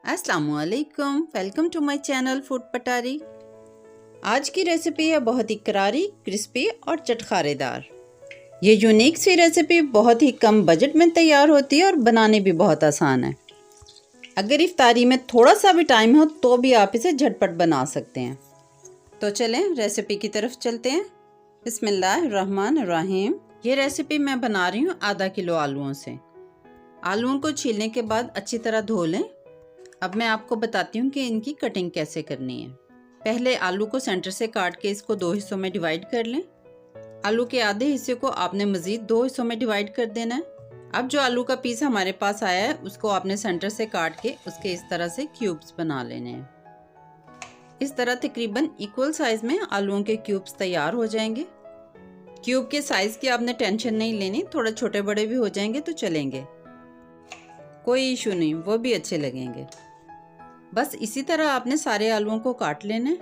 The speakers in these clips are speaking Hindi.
अस्सलामुअलैकुम, welcome to my channel food Patari. आज की रेसिपी है बहुत ही करारी, क्रिस्पी और चटखारेदार। ये यूनिक सी रेसिपी बहुत ही कम बजट में तैयार होती है और बनाने भी बहुत आसान है। अगर इफ्तारी में थोड़ा सा भी टाइम हो तो भी आप इसे झटपट बना सकते हैं। तो चलें रेसिपी की तरफ चलते हैं। बिस्मिल्लाहिर्रहमानिर्रहीम। ये रेसिपी मैं बना रही हूँ आधा किलो आलूओं से। आलूओं को छीलने के बाद अच्छी तरह धो लें। अब मैं आपको बताती हूँ कि इनकी कटिंग कैसे करनी है। पहले आलू को सेंटर से काट के इसको 2 हिस्सों में डिवाइड कर लें। आलू के आधे हिस्से को आपने मज़ीद 2 हिस्सों में डिवाइड कर देना है। अब जो आलू का पीस हमारे पास आया है उसको आपने सेंटर से काट के उसके इस तरह से क्यूब्स बना लेने हैं। इस तरह तकरीबन इक्वल साइज में आलूओं के क्यूब्स तैयार हो जाएंगे। क्यूब के साइज़ की आपने टेंशन नहीं लेनी, थोड़ा छोटे बड़े भी हो जाएंगे तो चलेंगे, कोई इशू नहीं, वो भी अच्छे लगेंगे। बस इसी तरह आपने सारे आलूओं को काट लेना है।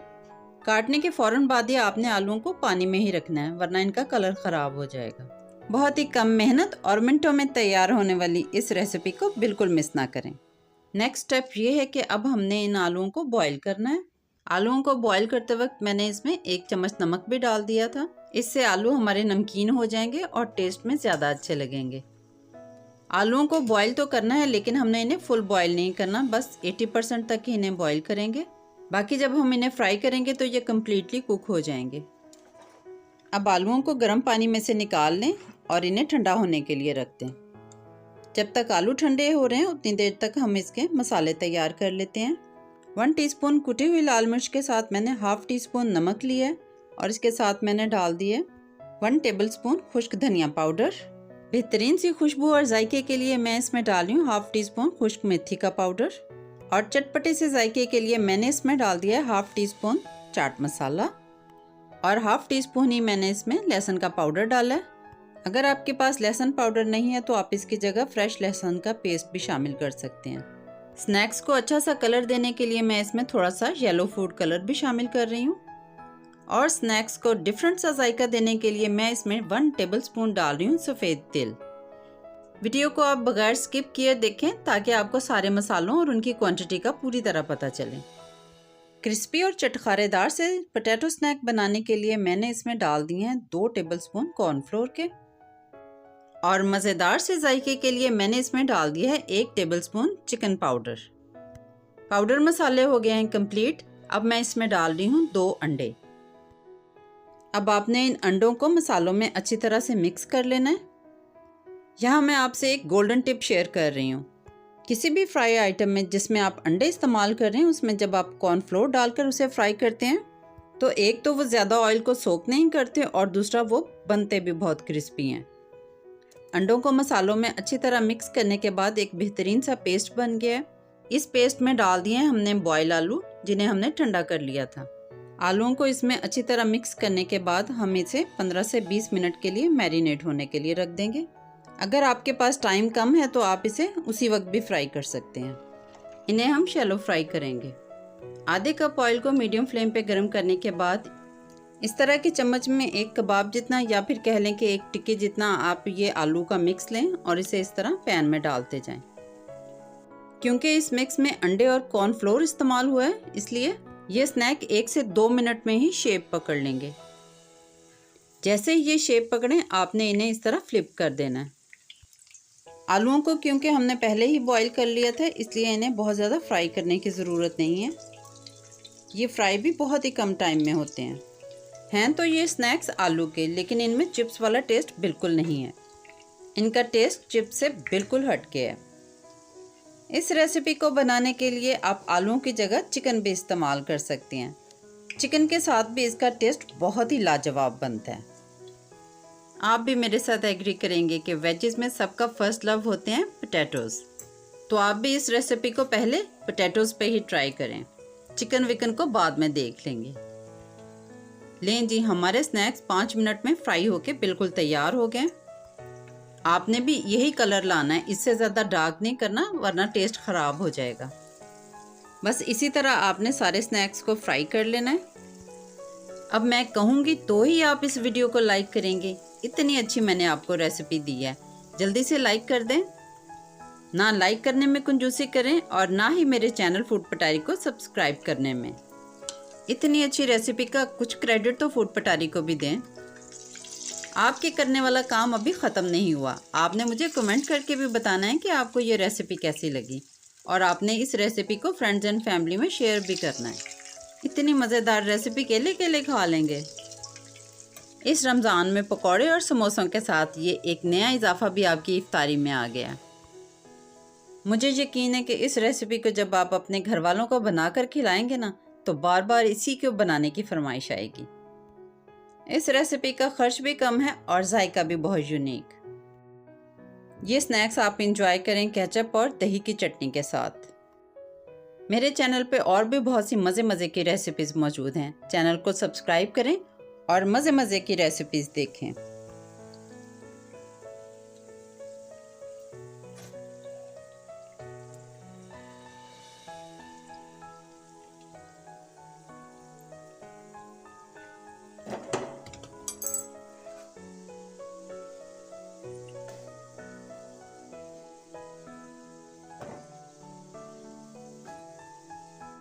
काटने के फ़ौरन बाद ही आपने आलूओं को पानी में ही रखना है, वरना इनका कलर ख़राब हो जाएगा। बहुत ही कम मेहनत और मिनटों में तैयार होने वाली इस रेसिपी को बिल्कुल मिस ना करें। नेक्स्ट स्टेप ये है कि अब हमने इन आलूओं को बॉईल करना है। आलूओं को बॉईल करते वक्त मैंने इसमें 1 चम्मच नमक भी डाल दिया था। इससे आलू हमारे नमकीन हो जाएंगे और टेस्ट में ज़्यादा अच्छे लगेंगे। आलूओं को बॉईल तो करना है लेकिन हमने इन्हें फुल बॉईल नहीं करना, बस 80% तक ही इन्हें बॉईल करेंगे। बाकी जब हम इन्हें फ्राई करेंगे तो ये कम्प्लीटली कुक हो जाएंगे। अब आलूओं को गर्म पानी में से निकाल लें और इन्हें ठंडा होने के लिए रख दें। जब तक आलू ठंडे हो रहे हैं उतनी देर तक हम इसके मसाले तैयार कर लेते हैं। 1 टीस्पून कुटी हुई लाल मिर्च के साथ मैंने हाफ टी स्पून नमक लिया है और इसके साथ मैंने डाल दिए 1 टेबलस्पून खुश्क धनिया पाउडर। बेहतरीन सी खुशबू और जायके के लिए मैं इसमें डाल रही हूँ हाफ टी स्पून खुश्क मेथी का पाउडर। और चटपटे से जायके के लिए मैंने इसमें डाल दिया है half tea spoon chaat masala और हाफ टी स्पून ही मैंने इसमें लहसुन का पाउडर डाला है। अगर आपके पास लहसुन पाउडर नहीं है तो आप इसकी जगह फ्रेश लहसुन का पेस्ट भी शामिल कर सकते हैं। स्नैक्स को अच्छा सा कलर देने के लिए मैं इसमें थोड़ा सा येलो फूड कलर भी शामिल कर रही हूँ। और स्नैक्स को डिफरेंट सा जायका देने के लिए मैं इसमें 1 टेबलस्पून डाल रही हूँ सफ़ेद तिल। वीडियो को आप बगैर स्किप किए देखें ताकि आपको सारे मसालों और उनकी क्वांटिटी का पूरी तरह पता चले। क्रिस्पी और चटखारेदार से पोटैटो स्नैक बनाने के लिए मैंने इसमें डाल दिए हैं 2 टेबलस्पून कॉर्नफ्लोर के। और मज़ेदार से जायके के लिए मैंने इसमें डाल दिया है 1 टेबलस्पून चिकन पाउडर। पाउडर मसाले हो गए हैं कंप्लीट। अब मैं इसमें डाल रही हूँ 2 अंडे। अब आपने इन अंडों को मसालों में अच्छी तरह से मिक्स कर लेना है। यहाँ मैं आपसे एक गोल्डन टिप शेयर कर रही हूँ। किसी भी फ्राई आइटम में जिसमें आप अंडे इस्तेमाल कर रहे हैं उसमें जब आप कॉर्नफ्लोर डालकर उसे फ्राई करते हैं तो एक तो वो ज़्यादा ऑयल को सोक नहीं करते और दूसरा वो बनते भी बहुत क्रिस्पी हैं। अंडों को मसालों में अच्छी तरह मिक्स करने के बाद एक बेहतरीन सा पेस्ट बन गया है। इस पेस्ट में डाल दिए हैं हमने बॉयल आलू, जिन्हें हमने ठंडा कर लिया था। आलूओं को इसमें अच्छी तरह मिक्स करने के बाद हम इसे 15 से 20 मिनट के लिए मैरिनेट होने के लिए रख देंगे। अगर आपके पास टाइम कम है तो आप इसे उसी वक्त भी फ्राई कर सकते हैं। इन्हें हम शैलो फ्राई करेंगे। आधे कप ऑयल को मीडियम फ्लेम पे गर्म करने के बाद इस तरह के चम्मच में 1 कबाब जितना या फिर कह लें कि 1 टिक्की जितना आप ये आलू का मिक्स लें और इसे इस तरह पैन में डालते जाएं। क्योंकि इस मिक्स में अंडे और कॉर्नफ्लोर इस्तेमाल हुआ है इसलिए ये स्नैक 1 से 2 मिनट में ही शेप पकड़ लेंगे। जैसे ही ये शेप पकड़ें आपने इन्हें इस तरह फ्लिप कर देना है। आलूओं को क्योंकि हमने पहले ही बॉईल कर लिया था इसलिए इन्हें बहुत ज़्यादा फ्राई करने की ज़रूरत नहीं है। ये फ्राई भी बहुत ही कम टाइम में होते हैं तो ये स्नैक्स आलू के, लेकिन इनमें चिप्स वाला टेस्ट बिल्कुल नहीं है। इनका टेस्ट चिप्स से बिल्कुल हटके है। इस रेसिपी को बनाने के लिए आप आलूओं की जगह चिकन भी इस्तेमाल कर सकती हैं। चिकन के साथ भी इसका टेस्ट बहुत ही लाजवाब बनता है। आप भी मेरे साथ एग्री करेंगे कि वेजेस में सबका फर्स्ट लव होते हैं पोटैटोज़। तो आप भी इस रेसिपी को पहले पोटैटोज़ पे ही ट्राई करें, चिकन विकन को बाद में देख लेंगे। लें जी, हमारे स्नैक्स 5 मिनट में फ्राई होके बिल्कुल तैयार हो गए। आपने भी यही कलर लाना है, इससे ज़्यादा डार्क नहीं करना वरना टेस्ट ख़राब हो जाएगा। बस इसी तरह आपने सारे स्नैक्स को फ्राई कर लेना है। अब मैं कहूँगी तो ही आप इस वीडियो को लाइक करेंगे, इतनी अच्छी मैंने आपको रेसिपी दी है। जल्दी से लाइक कर दें। ना लाइक करने में कंजूसी करें और ना ही मेरे चैनल फूड पटारी को सब्सक्राइब करने में। इतनी अच्छी रेसिपी का कुछ क्रेडिट तो फूड पटारी को भी दें। आपके करने वाला काम अभी ख़त्म नहीं हुआ। आपने मुझे कमेंट करके भी बताना है कि आपको ये रेसिपी कैसी लगी और आपने इस रेसिपी को फ्रेंड्स एंड फैमिली में शेयर भी करना है। इतनी मज़ेदार रेसिपी केले केले खा लेंगे। इस रमज़ान में पकौड़े और समोसों के साथ ये एक नया इजाफा भी आपकी इफ्तारी में आ गया। मुझे यकीन है कि इस रेसिपी को जब आप अपने घर वालों को बनाकर खिलाएंगे ना, तो बार बार इसी को बनाने की फरमाइश आएगी। इस रेसिपी का खर्च भी कम है और जायका भी बहुत यूनिक। ये स्नैक्स आप इंजॉय करें केचप और दही की चटनी के साथ। मेरे चैनल पे और भी बहुत सी मज़े मज़े की रेसिपीज़ मौजूद हैं। चैनल को सब्सक्राइब करें और मज़े मज़े की रेसिपीज़ देखें।